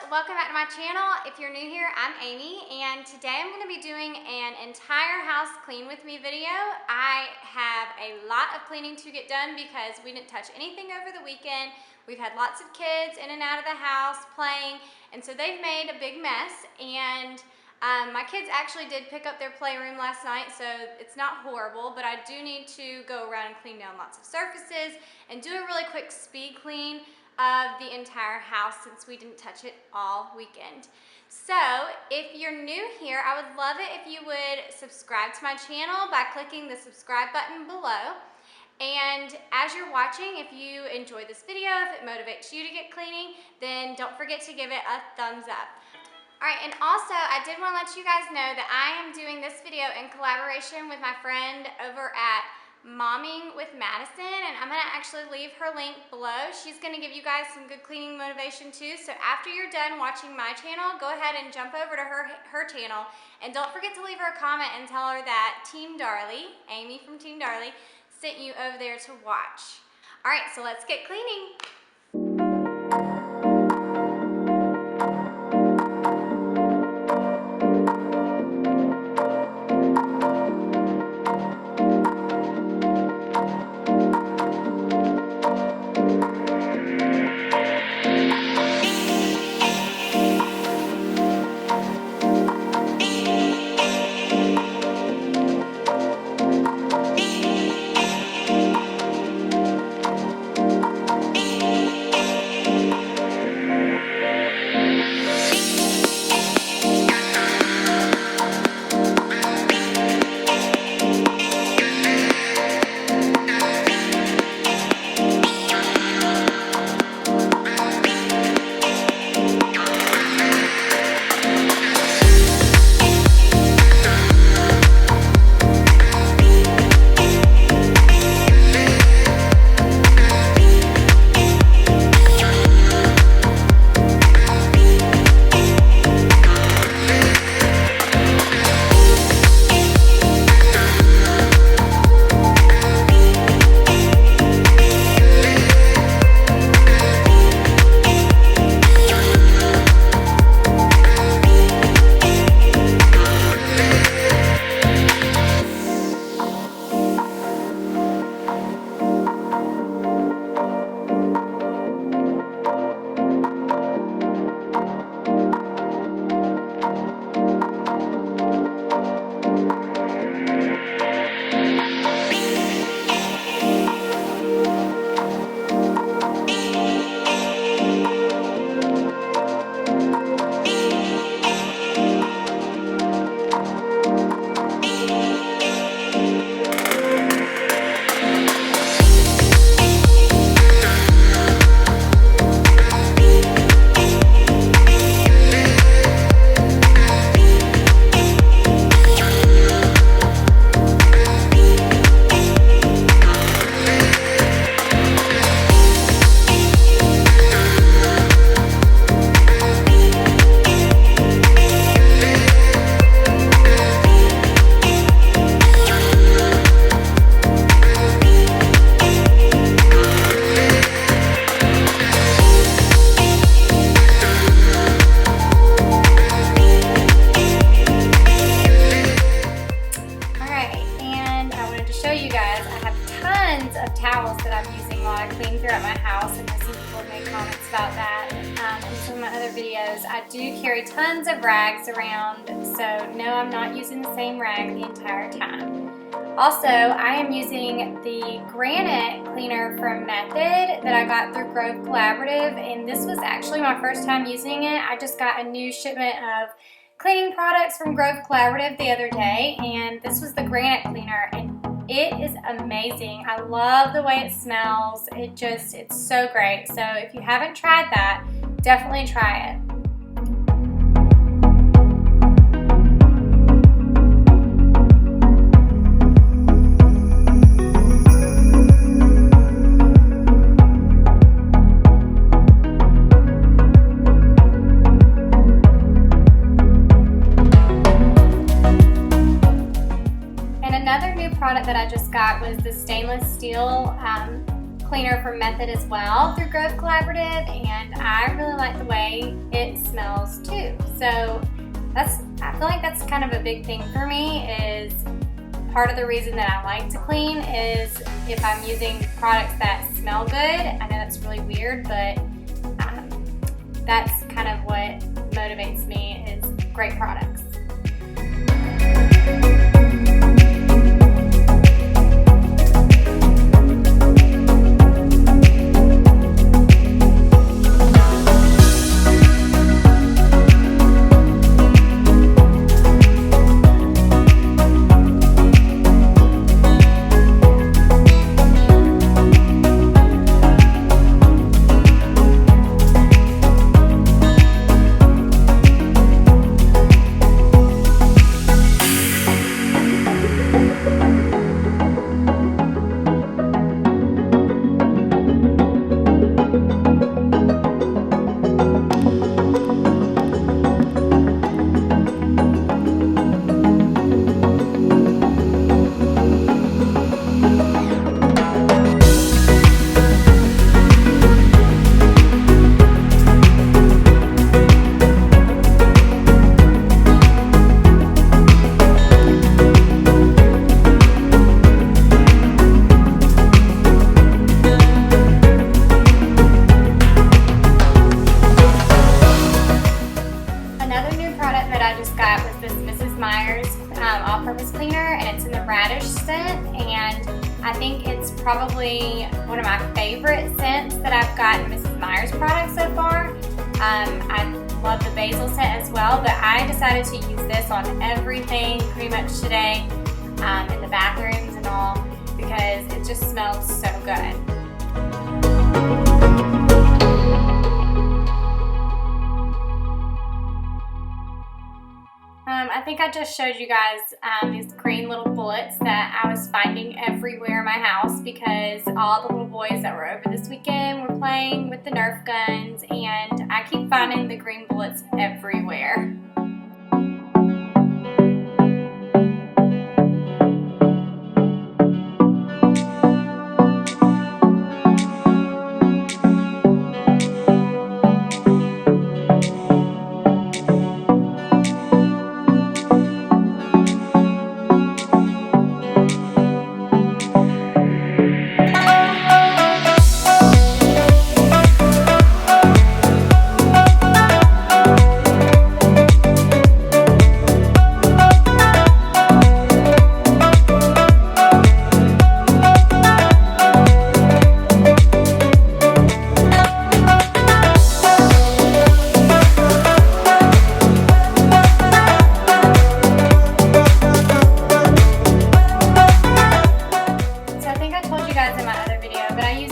welcome back to my channel. If you're new here, I'm Amy, and today I'm going to be doing an entire house clean with me video. I have a lot of cleaning to get done because we didn't touch anything over the weekend. We've had lots of kids in and out of the house playing, and so they've made a big mess. And my kids actually did pick up their playroom last night, so it's not horrible, but I do need to go around and clean down lots of surfaces and do a really quick speed clean of the entire house since we didn't touch it all weekend. So if you're new here, I would love it if you would subscribe to my channel by clicking the subscribe button below. And as you're watching, if you enjoy this video, if it motivates you to get cleaning, then don't forget to give it a thumbs up. Alright, and also I did want to let you guys know that I am doing this video in collaboration with my friend over at Momming with Madison, and I'm going to actually leave her link below. She's going to give you guys some good cleaning motivation too. So after you're done watching my channel, go ahead and jump over to her channel, and don't forget to leave her a comment and tell her that Team Darley, Amy from Team Darley, sent you over there to watch. Alright, so let's get cleaning. Towels that I'm using while I clean throughout my house, and some people have made comments about that in some of my other videos. I do carry tons of rags around, so no, I'm not using the same rag the entire time. Also, I am using the granite cleaner from Method that I got through Grove Collaborative, and this was actually my first time using it. I just got a new shipment of cleaning products from Grove Collaborative the other day, and this was the granite cleaner, and it is amazing. I love the way it smells. It's so great. So if you haven't tried that, definitely try it. Product that I just got was the stainless steel cleaner from Method as well through Grove Collaborative, and I really like the way it smells. smells too. So I feel like that's kind of a big thing for me. Is part of the reason that I like to clean is if I'm using products that smell good. I know that's really weird, but that's kind of what motivates me, is great products. All-purpose cleaner, and it's in the radish scent, and I think it's probably one of my favorite scents that I've gotten Mrs. Meyer's products so far. I love the basil scent as well, but I decided to use this on everything pretty much today, in the bathrooms and all, because it just smells so good. I think I just showed you guys these green little bullets that I was finding everywhere in my house, because all the little boys that were over this weekend were playing with the Nerf guns, and I keep finding the green bullets everywhere.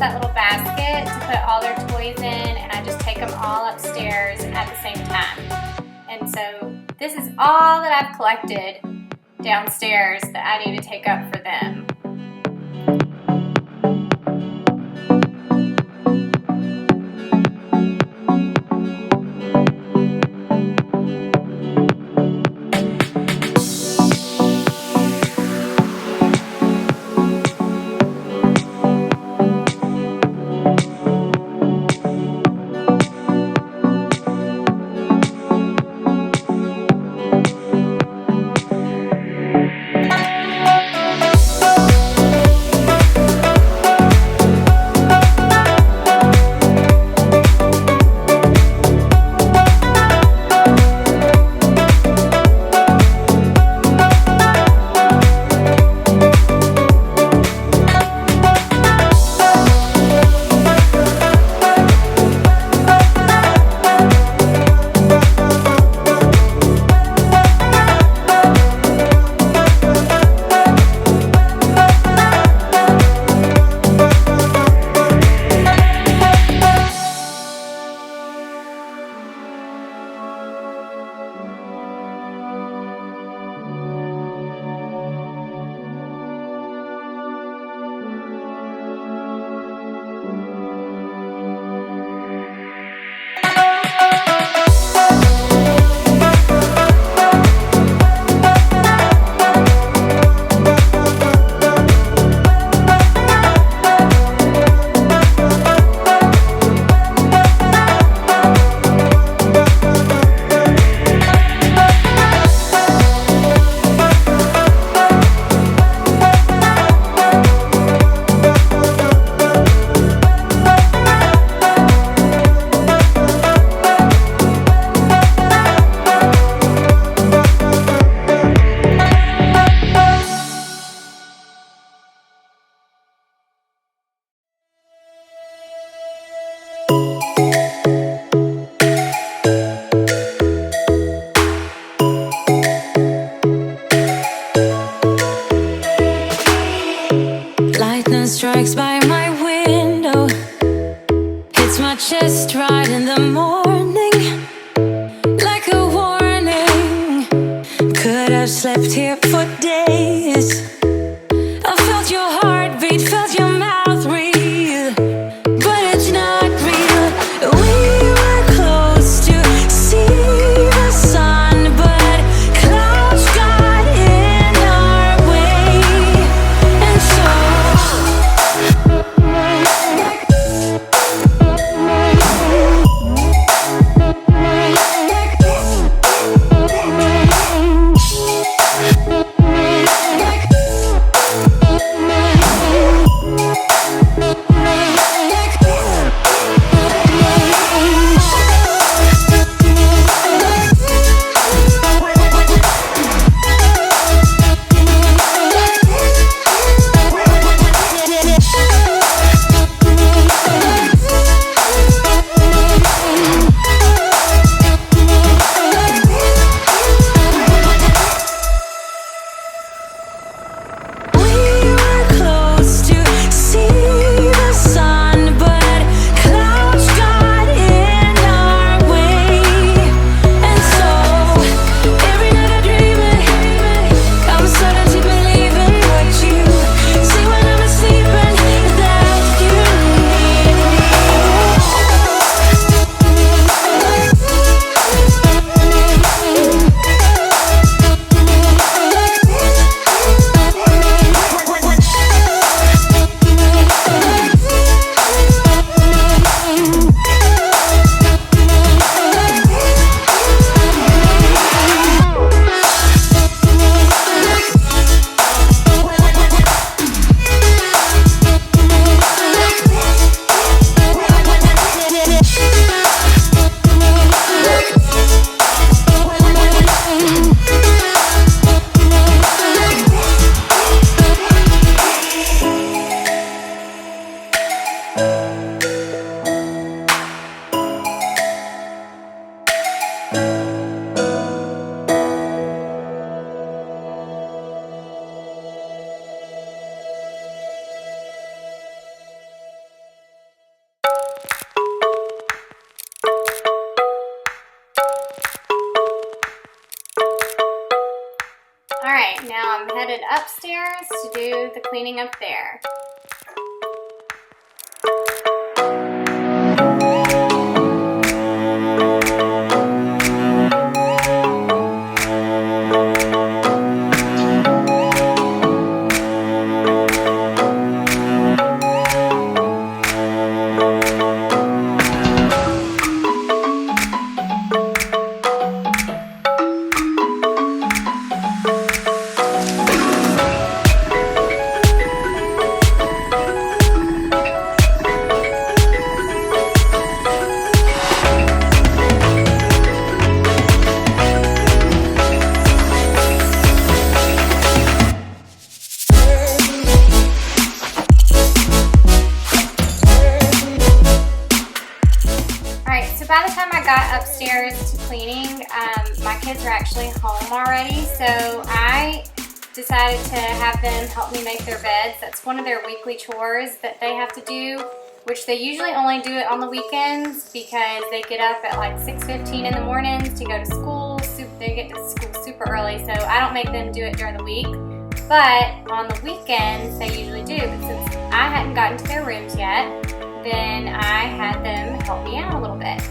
That little basket to put all their toys in, and I just take them all upstairs at the same time. And so this is all that I've collected downstairs that I need to take up for them. slept here for days. I felt your heartbeat, felt your mouth breathe, but it's not real. We were close to see the sun, but clouds got in our way, and so Alright, now I'm headed upstairs to do the cleaning up there. By the time I got upstairs to cleaning, my kids were actually home already, so I decided to have them help me make their beds. That's one of their weekly chores that they have to do, which they usually only do it on the weekends because they get up at like 6:15 in the mornings to go to school. They get to school super early, so I don't make them do it during the week. But on the weekends, they usually do. But since I hadn't gotten to their rooms yet, then I had them help me out a little bit.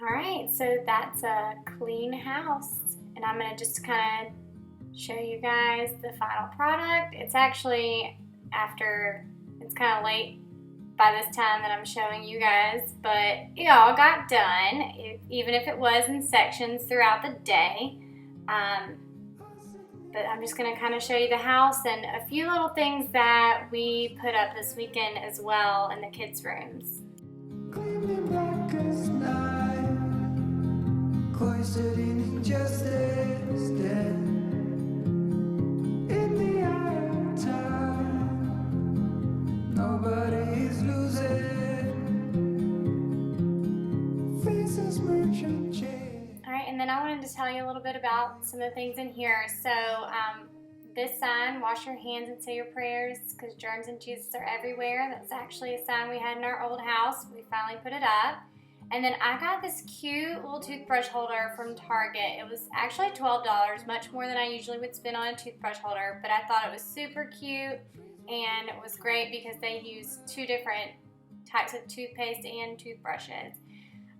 Alright, so that's a clean house, and I'm going to just kind of show you guys the final product. It's actually after, it's kind of late by this time that I'm showing you guys, but it all got done, even if it was in sections throughout the day. But I'm just going to kind of show you the house and a few little things that we put up this weekend as well in the kids' rooms. Cloistered in injustice, dead in the eye of time. Nobody is losing. Faces merchant change. Alright, and then I wanted to tell you a little bit about some of the things in here. So, this sign, wash your hands and say your prayers, because germs and Jesus are everywhere. That's actually a sign we had in our old house. We finally put it up. And then I got this cute little toothbrush holder from Target. It was actually $12, much more than I usually would spend on a toothbrush holder, but I thought it was super cute, and it was great because they use two different types of toothpaste and toothbrushes.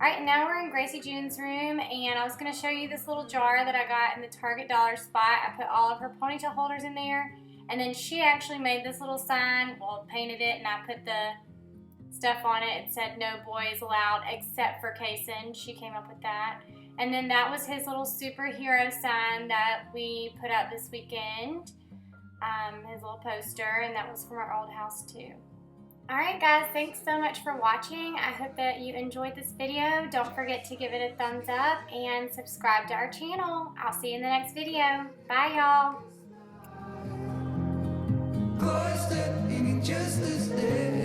Alright, now we're in Gracie June's room, and I was going to show you this little jar that I got in the Target dollar spot. I put all of her ponytail holders in there, and then she actually made this little sign, well, painted it, and I put the stuff on it. It said no boys allowed except for Kaysen. She came up with that. And then that was his little superhero sign that we put up this weekend, his little poster, and that was from our old house too. Alright guys, thanks so much for watching. I hope that you enjoyed this video. Don't forget to give it a thumbs up and subscribe to our channel. I'll see you in the next video. Bye y'all. Cloistered in injustice, dead